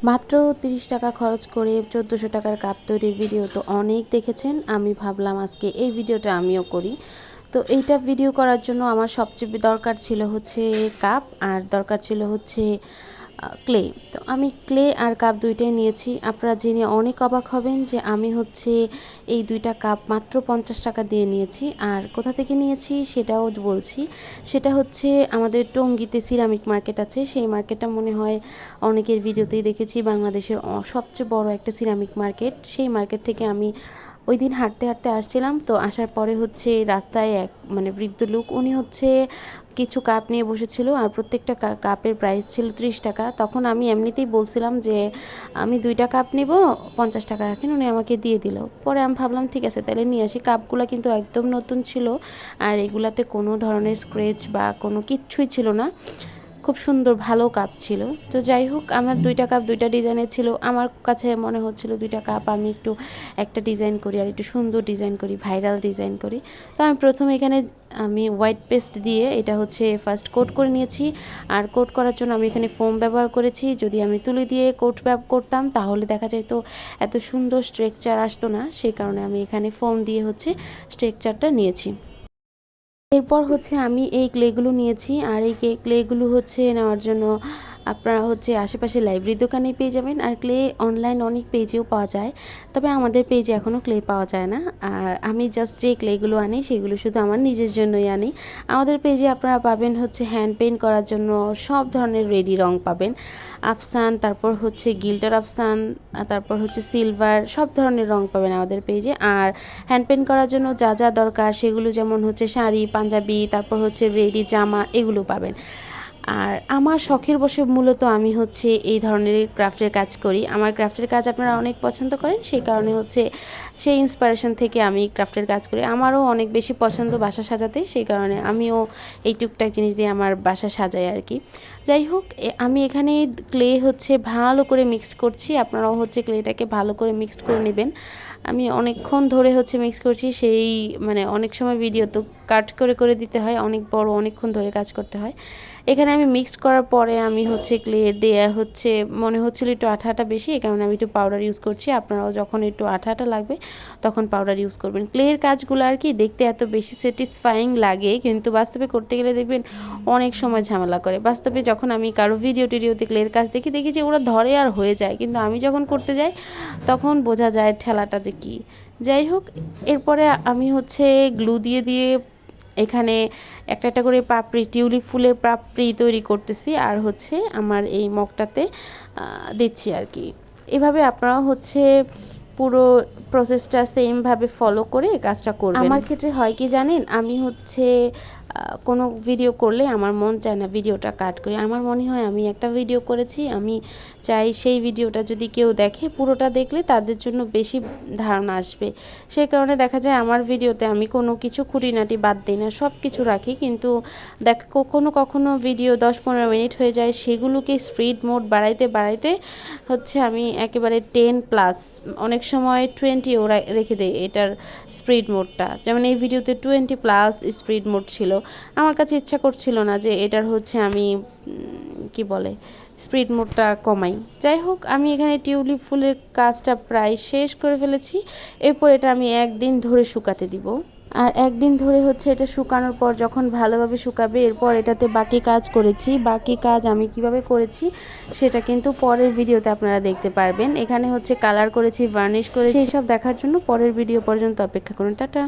মাত্র 30 টাকা খরচ করে 1400 টাকার কাপ তৈরির ভিডিও তো অনেক দেখেছেন। আমি ভাবলাম আজকে এই ভিডিওটা আমিও করি। তো এইটা ভিডিও করার জন্য আমার সবচেয়ে দরকার ছিল হচ্ছে কাপ, আর দরকার ছিল হচ্ছে ক্লে। তো আমি ক্লে আর কাপ দুইটাই নিয়েছি। আপনারা জেনে অনেক অবাক হবেন যে আমি হচ্ছে এই দুইটা কাপ মাত্র 50 টাকা দিয়ে নিয়েছি। আর কোথা থেকে নিয়েছি সেটাও বলছি। সেটা হচ্ছে আমাদের টঙ্গীতে সিরামিক মার্কেট আছে, সেই মার্কেটটা মনে হয় অনেকের ভিডিওতেই দেখেছি, বাংলাদেশের সবচেয়ে বড় একটা সিরামিক মার্কেট। সেই মার্কেট থেকে আমি ওই দিন হাঁটতে হাঁটতে আসছিলাম, তো আসার পরে হচ্ছে রাস্তায় এক বৃদ্ধ লোক, উনি হচ্ছে কিছু কাপ নিয়ে বসেছিল, আর প্রত্যেকটা কাপের প্রাইস ছিল 30 টাকা। তখন আমি এমনিতেই বলছিলাম যে আমি 2টা কাপ নিব, 50 টাকা রাখেন। উনি আমাকে দিয়ে দিল। পরে আমি ভাবলাম ঠিক আছে তাহলে নিয়ে আসি। কাপগুলো কিন্তু একদম নতুন ছিল, আর এগুলাতে কোনো ধরনের স্ক্র্যাচ বা কোনো কিচ্ছুই ছিল না। খুব সুন্দর ভালো কাপ ছিল। তো যাই হোক, আমার 2টা কাপ 2টা ডিজাইনের ছিল। আমার কাছে মনে হচ্ছিল 2টা কাপ আমি একটু একটা ডিজাইন করি, আর একটু সুন্দর ডিজাইন করি, ভাইরাল ডিজাইন করি। তো আমি প্রথমে এখানে আমি হোয়াইট পেস্ট দিয়ে এটা হচ্ছে ফার্স্ট কোট করে নিয়েছি। আর কোট করার জন্য আমি এখানে ফোম ব্যবহার করেছি। যদি আমি তুলি দিয়ে কোট করতাম তাহলে দেখা যায় তো এত সুন্দর স্ট্রাকচার আসতো না, সেই কারণে আমি এখানে ফোম দিয়ে হচ্ছে স্ট্রাকচারটা নিয়েছি। এরপর হচ্ছে আমি এই ক্লেগুলো নিয়েছি, আর এই ক্লেগুলো হচ্ছে নেওয়ার জন্য আপনারা হচ্ছে আশেপাশে লাইব্রেরি দোকানে পেয়ে যাবেন, আর ক্লে অনলাইন অনেক পেজেও পাওয়া যায়। তবে আমাদের পেজে এখনও ক্লে পাওয়া যায় না। আর আমি জাস্ট যে ক্লেগুলো আনি সেগুলো শুধু আমার নিজের জন্যই আনি। আমাদের পেজে আপনারা পাবেন হচ্ছে হ্যান্ড পেইন্ট করার জন্য সব ধরনের রেডি রং পাবেন। আফসান, তারপর হচ্ছে গিল্টার আফসান, তারপর হচ্ছে সিলভার, সব ধরনের রং পাবেন আমাদের পেজে। আর হ্যান্ড পেইন্ট করার জন্য যা যা দরকার সেগুলো যেমন হচ্ছে শাড়ি, পাঞ্জাবি, তারপর হচ্ছে রেডি জামা, এগুলো পাবেন। আর আমার শখের বশে মূলত আমি হচ্ছে এই ধরনের ক্রাফটের কাজ করি। আমার ক্রাফটের কাজ আপনারা অনেক পছন্দ করেন, সেই কারণে হচ্ছে সেই ইন্সপিরেশন থেকে আমি ক্রাফটের কাজ করি। আমারও অনেক বেশি পছন্দ বাসা সাজাতে, সেই কারণে আমিও এই টুকটাক জিনিস দিয়ে আমার বাসা সাজাই আর কি। যাই হোক, আমি এখানে ক্লে হচ্ছে ভালো করে মিক্স করছি। আপনারাও হচ্ছে ক্লেটাকে ভালো করে মিক্সড করে নেবেন। আমি অনেকক্ষণ ধরে হচ্ছে মিক্স করছি, সেই অনেক সময় ভিডিও তো কাট করে করে দিতে হয়, অনেক বড় অনেকক্ষণ ধরে কাজ করতে হয়। এখানে আমি মিক্স করার পরে আমি হচ্ছে ক্লে দেয়া হচ্ছে মনে হচ্ছিল একটু আঠা আঠা বেশি, এই কারণে আমি একটু পাউডার ইউজ করছি। আপনারাও যখন একটু আঠা আঠা লাগবে তখন পাউডার ইউজ করবেন। ক্লের কাজগুলো আর কি দেখতে এত বেশি স্যাটিসফাইং লাগে, কিন্তু বাস্তবে করতে গেলে দেখবেন অনেক সময় ঝামেলা করে। বাস্তবে যখন আমি কারো ভিডিওতে ক্লের কাজ দেখি যে ওরা ধরে আর হয়ে যায়, কিন্তু আমি যখন করতে যাই তখন বোঝা যায় ঠেলাটা যে কী। যাই হোক, এরপরে আমি হচ্ছে গ্লু দিয়ে দিয়ে এখানে একটা একটা করে পাপড়ি, টিউলিপ ফুলের পাপড়ি তৈরি করতেছি, আর হচ্ছে আমার এই মগটাতে দিচ্ছি আর কি। এভাবে আপনারাও হচ্ছে পুরো প্রসেসটা সেমভাবে ফলো করে কাজটা করবেন। আমার ক্ষেত্রে হয় কি জানেন, আমি হচ্ছে কোনো ভিডিও করলে আমার মন চায় না ভিডিওটা কাট করি। আমার মনে হয় আমি একটা ভিডিও করেছি, আমি চাই সেই ভিডিওটা যদি কেউ দেখে, পুরোটা দেখলে তাদের জন্য বেশি ধারণা আসবে। সেই কারণে দেখা যায় আমার ভিডিওতে আমি কোনো কিছু খুঁটিনাটি বাদ দিই না, সব কিছু রাখি। কিন্তু কখনো কখনো ভিডিও 10-15 মিনিট হয়ে যায়, সেগুলোকে স্পিড মোড বাড়াইতে বাড়াইতে হচ্ছে আমি একেবারে 10+, অনেক সময় 20ও রেখে দেই এটার স্পিড মোডটা। যেমন এই ভিডিওতে 20+ স্পিড মোড ছিল। আমার কাছে ইচ্ছা করছিল না যে এটার হচ্ছে আমি কি বলে স্পিড মোডটা কমাই। যাই হোক, আমি এখানে টিউলিপ ফুলের কাজটা প্রায় শেষ করে ফেলেছি। এরপর এটা আমি একদিন ধরে শুকাতে দিব। আর একদিন ধরে হচ্ছে এটা শুকানোর পর যখন ভালোভাবে শুকাবে, এরপর এটাতে বাকি কাজ করেছি। বাকি কাজ আমি কিভাবে করেছি সেটা কিন্তু পরের ভিডিওতে আপনারা দেখতে পারবেন। এখানে হচ্ছে কালার করেছি, ভার্নিশ করেছি, সেই সব দেখার জন্য পরের ভিডিও পর্যন্ত অপেক্ষা করুন। টাটা।